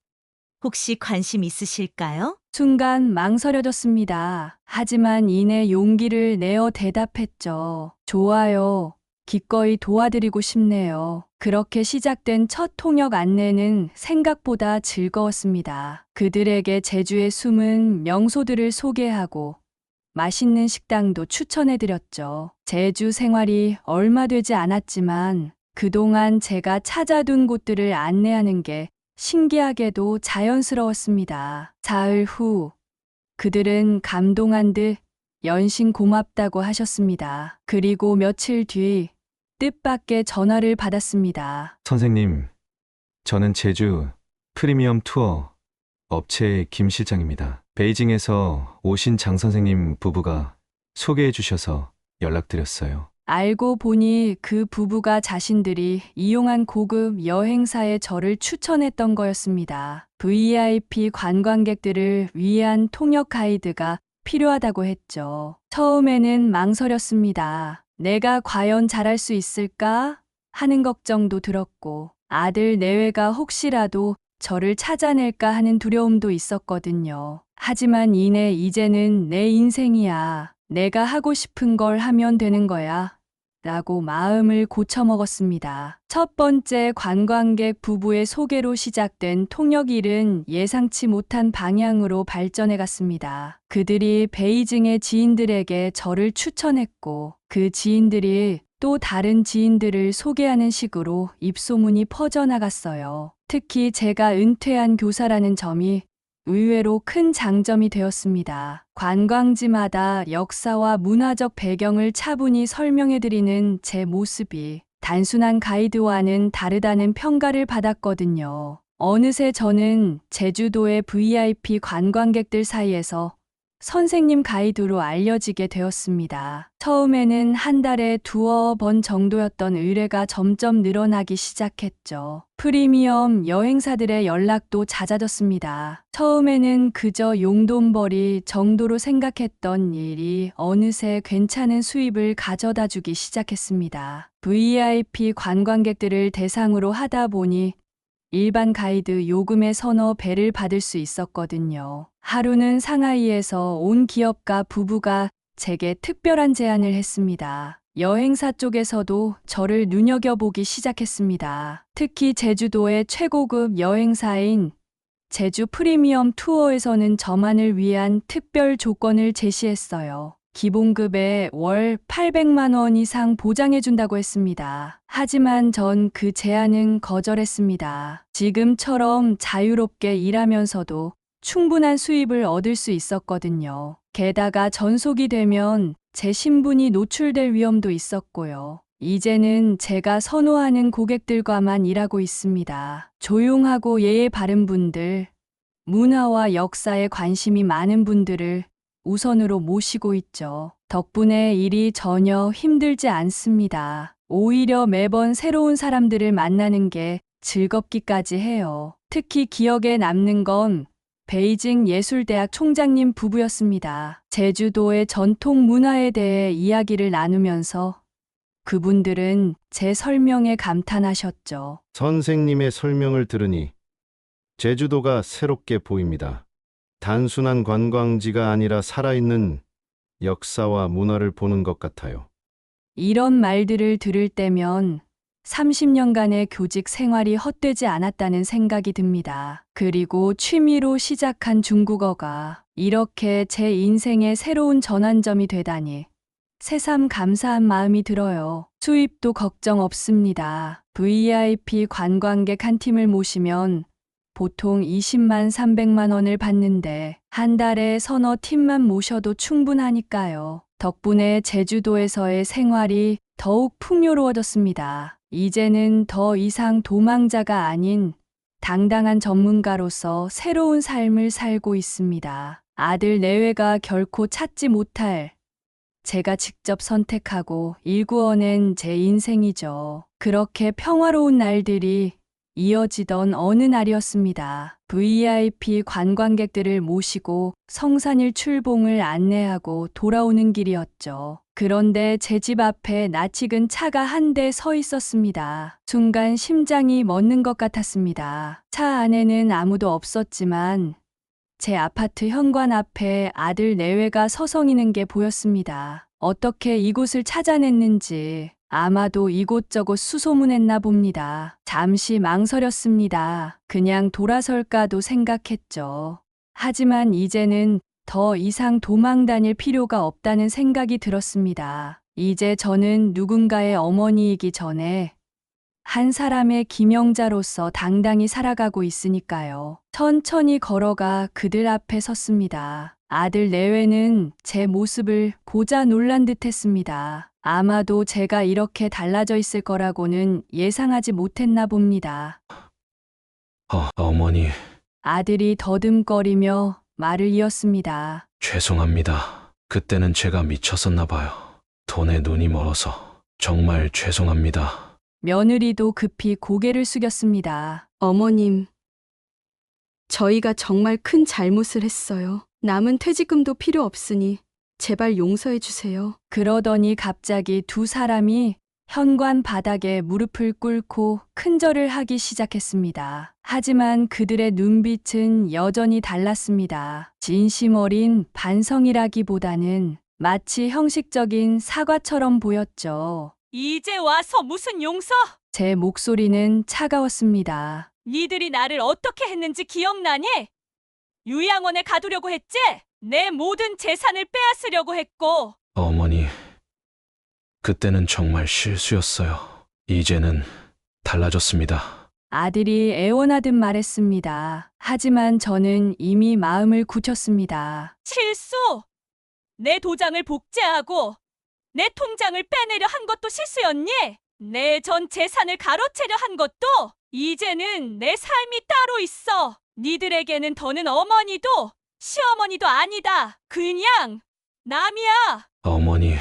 혹시 관심 있으실까요? 순간 망설여졌습니다. 하지만 이내 용기를 내어 대답했죠. 좋아요. 기꺼이 도와드리고 싶네요. 그렇게 시작된 첫 통역 안내는 생각보다 즐거웠습니다. 그들에게 제주의 숨은 명소들을 소개하고 맛있는 식당도 추천해드렸죠. 제주 생활이 얼마 되지 않았지만 그동안 제가 찾아둔 곳들을 안내하는 게 신기하게도 자연스러웠습니다. 사흘 후 그들은 감동한 듯 연신 고맙다고 하셨습니다. 그리고 며칠 뒤 뜻밖의 전화를 받았습니다. 선생님, 저는 제주 프리미엄 투어 업체의 김 실장입니다. 베이징에서 오신 장 선생님 부부가 소개해 주셔서 연락드렸어요. 알고 보니 그 부부가 자신들이 이용한 고급 여행사에 저를 추천했던 거였습니다. VIP 관광객들을 위한 통역 가이드가 필요하다고 했죠. 처음에는 망설였습니다. 내가 과연 잘할 수 있을까 하는 걱정도 들었고, 아들 내외가 혹시라도 저를 찾아낼까 하는 두려움도 있었거든요. 하지만 이제는 내 인생이야. 내가 하고 싶은 걸 하면 되는 거야. 라고 마음을 고쳐먹었습니다. 첫 번째 관광객 부부의 소개로 시작된 통역 일은 예상치 못한 방향으로 발전해 갔습니다. 그들이 베이징의 지인들에게 저를 추천했고, 그 지인들이 또 다른 지인들을 소개하는 식으로 입소문이 퍼져나갔어요. 특히 제가 은퇴한 교사라는 점이 의외로 큰 장점이 되었습니다. 관광지마다 역사와 문화적 배경을 차분히 설명해드리는 제 모습이 단순한 가이드와는 다르다는 평가를 받았거든요. 어느새 저는 제주도의 VIP 관광객들 사이에서 선생님 가이드로 알려지게 되었습니다. 처음에는 한 달에 2번 정도였던 의뢰가 점점 늘어나기 시작했죠. 프리미엄 여행사들의 연락도 잦아졌습니다. 처음에는 그저 용돈벌이 정도로 생각했던 일이 어느새 괜찮은 수입을 가져다 주기 시작했습니다. VIP 관광객들을 대상으로 하다 보니 일반 가이드 요금의 서너 배를 받을 수 있었거든요. 하루는 상하이에서 온 기업가 부부가 제게 특별한 제안을 했습니다. 여행사 쪽에서도 저를 눈여겨보기 시작했습니다. 특히 제주도의 최고급 여행사인 제주 프리미엄 투어에서는 저만을 위한 특별 조건을 제시했어요. 기본급에 월 800만 원 이상 보장해준다고 했습니다. 하지만 전 그 제안은 거절했습니다. 지금처럼 자유롭게 일하면서도 충분한 수입을 얻을 수 있었거든요. 게다가 전속이 되면 제 신분이 노출될 위험도 있었고요. 이제는 제가 선호하는 고객들과만 일하고 있습니다. 조용하고 예의 바른 분들, 문화와 역사에 관심이 많은 분들을 우선으로 모시고 있죠. 덕분에 일이 전혀 힘들지 않습니다. 오히려 매번 새로운 사람들을 만나는 게 즐겁기까지 해요. 특히 기억에 남는 건 베이징 예술대학 총장님 부부였습니다. 제주도의 전통 문화에 대해 이야기를 나누면서 그분들은 제 설명에 감탄하셨죠. 선생님의 설명을 들으니 제주도가 새롭게 보입니다. 단순한 관광지가 아니라 살아있는 역사와 문화를 보는 것 같아요. 이런 말들을 들을 때면 30년간의 교직 생활이 헛되지 않았다는 생각이 듭니다. 그리고 취미로 시작한 중국어가 이렇게 제 인생의 새로운 전환점이 되다니 새삼 감사한 마음이 들어요. 수입도 걱정 없습니다. VIP 관광객 한 팀을 모시면 보통 20만 300만 원을 받는데 한 달에 서너 팀만 모셔도 충분하니까요. 덕분에 제주도에서의 생활이 더욱 풍요로워졌습니다. 이제는 더 이상 도망자가 아닌 당당한 전문가로서 새로운 삶을 살고 있습니다. 아들 내외가 결코 찾지 못할 제가 직접 선택하고 일구어낸 제 인생이죠. 그렇게 평화로운 날들이 이어지던 어느 날이었습니다. VIP 관광객들을 모시고 성산일 출봉을 안내하고 돌아오는 길이었죠. 그런데 제 집 앞에 낯익은 차가 한 대 서 있었습니다. 순간 심장이 멎는 것 같았습니다. 차 안에는 아무도 없었지만 제 아파트 현관 앞에 아들 내외가 서성이는 게 보였습니다. 어떻게 이곳을 찾아냈는지 아마도 이곳저곳 수소문했나 봅니다. 잠시 망설였습니다. 그냥 돌아설까도 생각했죠. 하지만 이제는 더 이상 도망 다닐 필요가 없다는 생각이 들었습니다. 이제 저는 누군가의 어머니이기 전에 한 사람의 김영자로서 당당히 살아가고 있으니까요. 천천히 걸어가 그들 앞에 섰습니다. 아들 내외는 제 모습을 보자 놀란 듯 했습니다. 아마도 제가 이렇게 달라져 있을 거라고는 예상하지 못했나 봅니다. 어머니, 아들이 더듬거리며 말을 이었습니다. 죄송합니다. 그때는 제가 미쳤었나 봐요. 돈에 눈이 멀어서 정말 죄송합니다. 며느리도 급히 고개를 숙였습니다. 어머님, 저희가 정말 큰 잘못을 했어요. 남은 퇴직금도 필요 없으니 제발 용서해 주세요. 그러더니 갑자기 두 사람이 현관 바닥에 무릎을 꿇고 큰절을 하기 시작했습니다. 하지만 그들의 눈빛은 여전히 달랐습니다. 진심 어린 반성이라기보다는 마치 형식적인 사과처럼 보였죠. 이제 와서 무슨 용서? 제 목소리는 차가웠습니다. 니들이 나를 어떻게 했는지 기억나니? 요양원에 가두려고 했지? 내 모든 재산을 빼앗으려고 했고. 어머니, 그때는 정말 실수였어요. 이제는 달라졌습니다. 아들이 애원하듯 말했습니다. 하지만 저는 이미 마음을 굳혔습니다. 실수? 내 도장을 복제하고 내 통장을 빼내려 한 것도 실수였니? 내 전 재산을 가로채려 한 것도? 이제는 내 삶이 따로 있어. 니들에게는 더는 어머니도 시어머니도 아니다. 그냥 남이야. 어머니,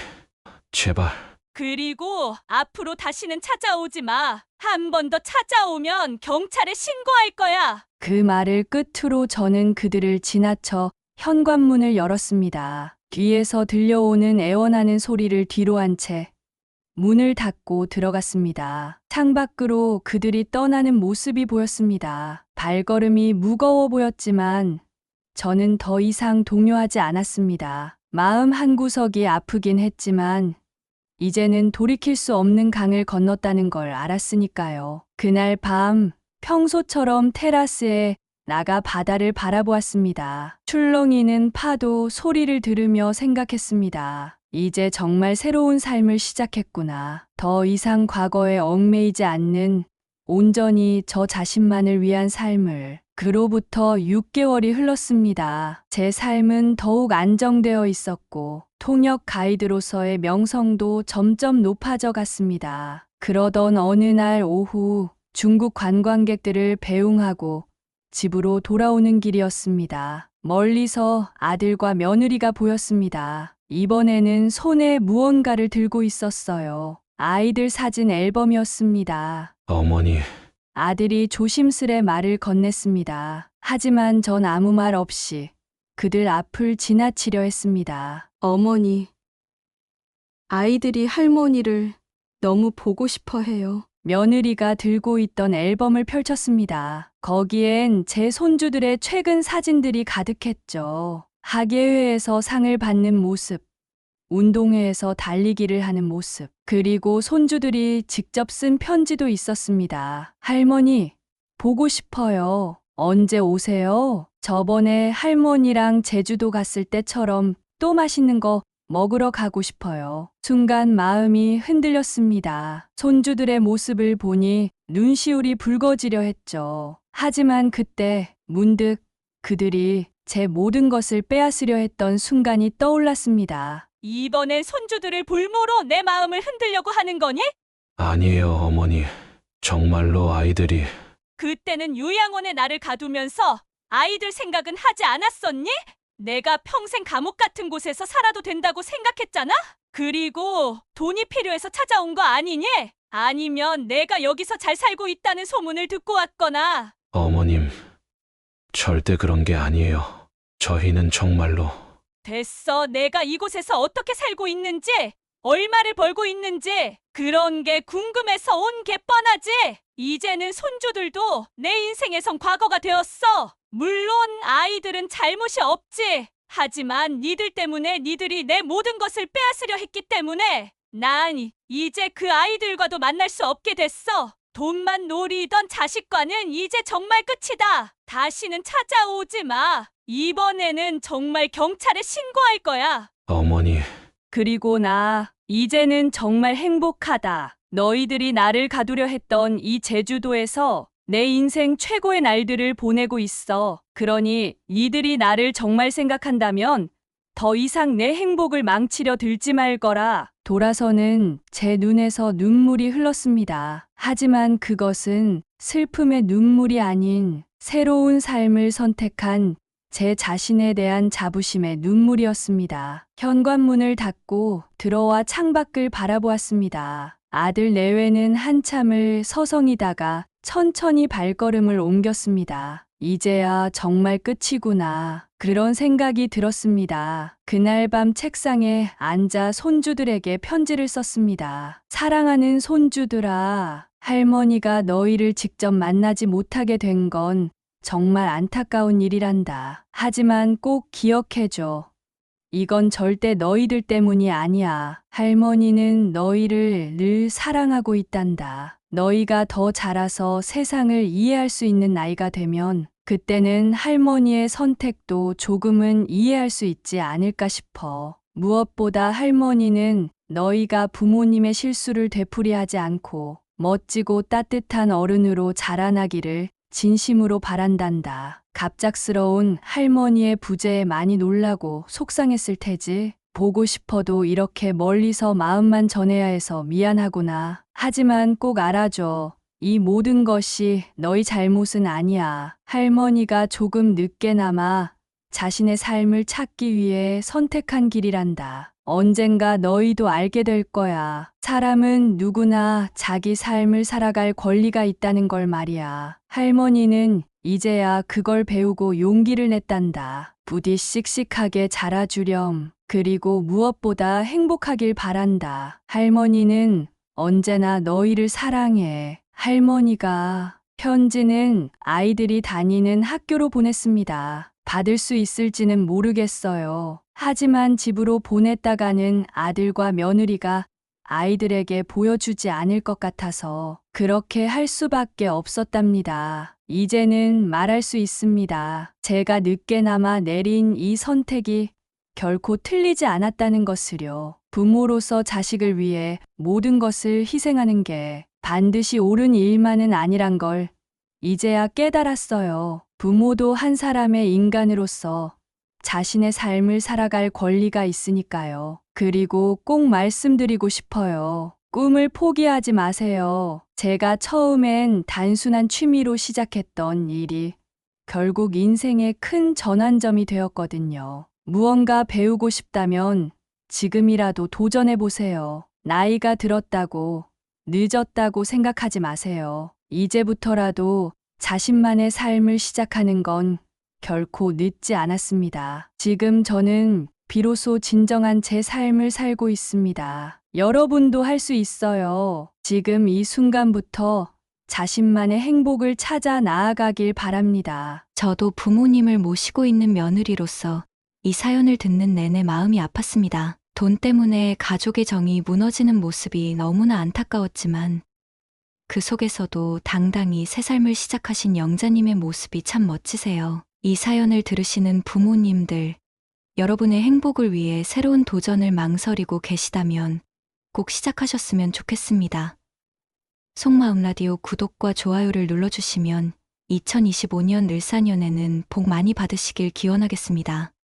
제발. 그리고 앞으로 다시는 찾아오지 마. 한 번 더 찾아오면 경찰에 신고할 거야. 그 말을 끝으로 저는 그들을 지나쳐 현관문을 열었습니다. 뒤에서 들려오는 애원하는 소리를 뒤로 한 채 문을 닫고 들어갔습니다. 창밖으로 그들이 떠나는 모습이 보였습니다. 발걸음이 무거워 보였지만 저는 더 이상 동요하지 않았습니다. 마음 한구석이 아프긴 했지만 이제는 돌이킬 수 없는 강을 건넜다는 걸 알았으니까요. 그날 밤 평소처럼 테라스에 나가 바다를 바라보았습니다. 출렁이는 파도 소리를 들으며 생각했습니다. 이제 정말 새로운 삶을 시작했구나. 더 이상 과거에 얽매이지 않는 온전히 저 자신만을 위한 삶을. 그로부터 6개월이 흘렀습니다. 제 삶은 더욱 안정되어 있었고 통역 가이드로서의 명성도 점점 높아져 갔습니다. 그러던 어느 날 오후 중국 관광객들을 배웅하고 집으로 돌아오는 길이었습니다. 멀리서 아들과 며느리가 보였습니다. 이번에는 손에 무언가를 들고 있었어요. 아이들 사진 앨범이었습니다. 어머니, 아들이 조심스레 말을 건넸습니다. 하지만 전 아무 말 없이 그들 앞을 지나치려 했습니다. 어머니, 아이들이 할머니를 너무 보고 싶어 해요. 며느리가 들고 있던 앨범을 펼쳤습니다. 거기엔 제 손주들의 최근 사진들이 가득했죠. 학예회에서 상을 받는 모습, 운동회에서 달리기를 하는 모습, 그리고 손주들이 직접 쓴 편지도 있었습니다. 할머니, 보고 싶어요. 언제 오세요? 저번에 할머니랑 제주도 갔을 때처럼 또 맛있는 거 먹으러 가고 싶어요. 순간 마음이 흔들렸습니다. 손주들의 모습을 보니 눈시울이 붉어지려 했죠. 하지만 그때 문득 그들이 제 모든 것을 빼앗으려 했던 순간이 떠올랐습니다. 이번엔 손주들을 볼모로 내 마음을 흔들려고 하는 거니? 아니에요, 어머니. 정말로 아이들이. 그때는 요양원에 나를 가두면서 아이들 생각은 하지 않았었니? 내가 평생 감옥 같은 곳에서 살아도 된다고 생각했잖아? 그리고 돈이 필요해서 찾아온 거 아니니? 아니면 내가 여기서 잘 살고 있다는 소문을 듣고 왔거나. 어머님, 절대 그런 게 아니에요. 저희는 정말로. 됐어. 내가 이곳에서 어떻게 살고 있는지 얼마를 벌고 있는지 그런 게 궁금해서 온 게 뻔하지. 이제는 손주들도 내 인생에선 과거가 되었어. 물론 아이들은 잘못이 없지. 하지만 니들 때문에 니들이 내 모든 것을 빼앗으려 했기 때문에 난 이제 그 아이들과도 만날 수 없게 됐어. 돈만 노리던 자식과는 이제 정말 끝이다. 다시는 찾아오지 마. 이번에는 정말 경찰에 신고할 거야. 어머니, 그리고 나 이제는 정말 행복하다. 너희들이 나를 가두려 했던 이 제주도에서 내 인생 최고의 날들을 보내고 있어. 그러니 니들이 나를 정말 생각한다면 더 이상 내 행복을 망치려 들지 말거라. 돌아서는 제 눈에서 눈물이 흘렀습니다. 하지만 그것은 슬픔의 눈물이 아닌 새로운 삶을 선택한 제 자신에 대한 자부심의 눈물이었습니다. 현관문을 닫고 들어와 창밖을 바라보았습니다. 아들 내외는 한참을 서성이다가 천천히 발걸음을 옮겼습니다. 이제야 정말 끝이구나. 그런 생각이 들었습니다. 그날 밤 책상에 앉아 손주들에게 편지를 썼습니다. 사랑하는 손주들아, 할머니가 너희를 직접 만나지 못하게 된 건 정말 안타까운 일이란다. 하지만 꼭 기억해줘. 이건 절대 너희들 때문이 아니야. 할머니는 너희를 늘 사랑하고 있단다. 너희가 더 자라서 세상을 이해할 수 있는 나이가 되면 그때는 할머니의 선택도 조금은 이해할 수 있지 않을까 싶어. 무엇보다 할머니는 너희가 부모님의 실수를 되풀이하지 않고 멋지고 따뜻한 어른으로 자라나기를 진심으로 바란단다. 갑작스러운 할머니의 부재에 많이 놀라고 속상했을 테지. 보고 싶어도 이렇게 멀리서 마음만 전해야 해서 미안하구나. 하지만 꼭 알아줘. 이 모든 것이 너희 잘못은 아니야. 할머니가 조금 늦게나마 자신의 삶을 찾기 위해 선택한 길이란다. 언젠가 너희도 알게 될 거야. 사람은 누구나 자기 삶을 살아갈 권리가 있다는 걸 말이야. 할머니는 이제야 그걸 배우고 용기를 냈단다. 부디 씩씩하게 자라주렴. 그리고 무엇보다 행복하길 바란다. 할머니는 언제나 너희를 사랑해. 할머니가 편지는 아이들이 다니는 학교로 보냈습니다. 받을 수 있을지는 모르겠어요. 하지만 집으로 보냈다가는 아들과 며느리가 아이들에게 보여주지 않을 것 같아서 그렇게 할 수밖에 없었답니다. 이제는 말할 수 있습니다. 제가 늦게나마 내린 이 선택이 결코 틀리지 않았다는 것을요. 부모로서 자식을 위해 모든 것을 희생하는 게 반드시 옳은 일만은 아니란 걸 이제야 깨달았어요. 부모도 한 사람의 인간으로서 자신의 삶을 살아갈 권리가 있으니까요. 그리고 꼭 말씀드리고 싶어요. 꿈을 포기하지 마세요. 제가 처음엔 단순한 취미로 시작했던 일이 결국 인생의 큰 전환점이 되었거든요. 무언가 배우고 싶다면 지금이라도 도전해보세요. 나이가 들었다고, 늦었다고 생각하지 마세요. 이제부터라도 자신만의 삶을 시작하는 건 결코 늦지 않았습니다. 지금 저는 비로소 진정한 제 삶을 살고 있습니다. 여러분도 할 수 있어요. 지금 이 순간부터 자신만의 행복을 찾아 나아가길 바랍니다. 저도 부모님을 모시고 있는 며느리로서 이 사연을 듣는 내내 마음이 아팠습니다. 돈 때문에 가족의 정이 무너지는 모습이 너무나 안타까웠지만 그 속에서도 당당히 새 삶을 시작하신 영자님의 모습이 참 멋지세요. 이 사연을 들으시는 부모님들, 여러분의 행복을 위해 새로운 도전을 망설이고 계시다면 꼭 시작하셨으면 좋겠습니다. 속마음 라디오 구독과 좋아요를 눌러주시면 2025년 을사년에는 복 많이 받으시길 기원하겠습니다.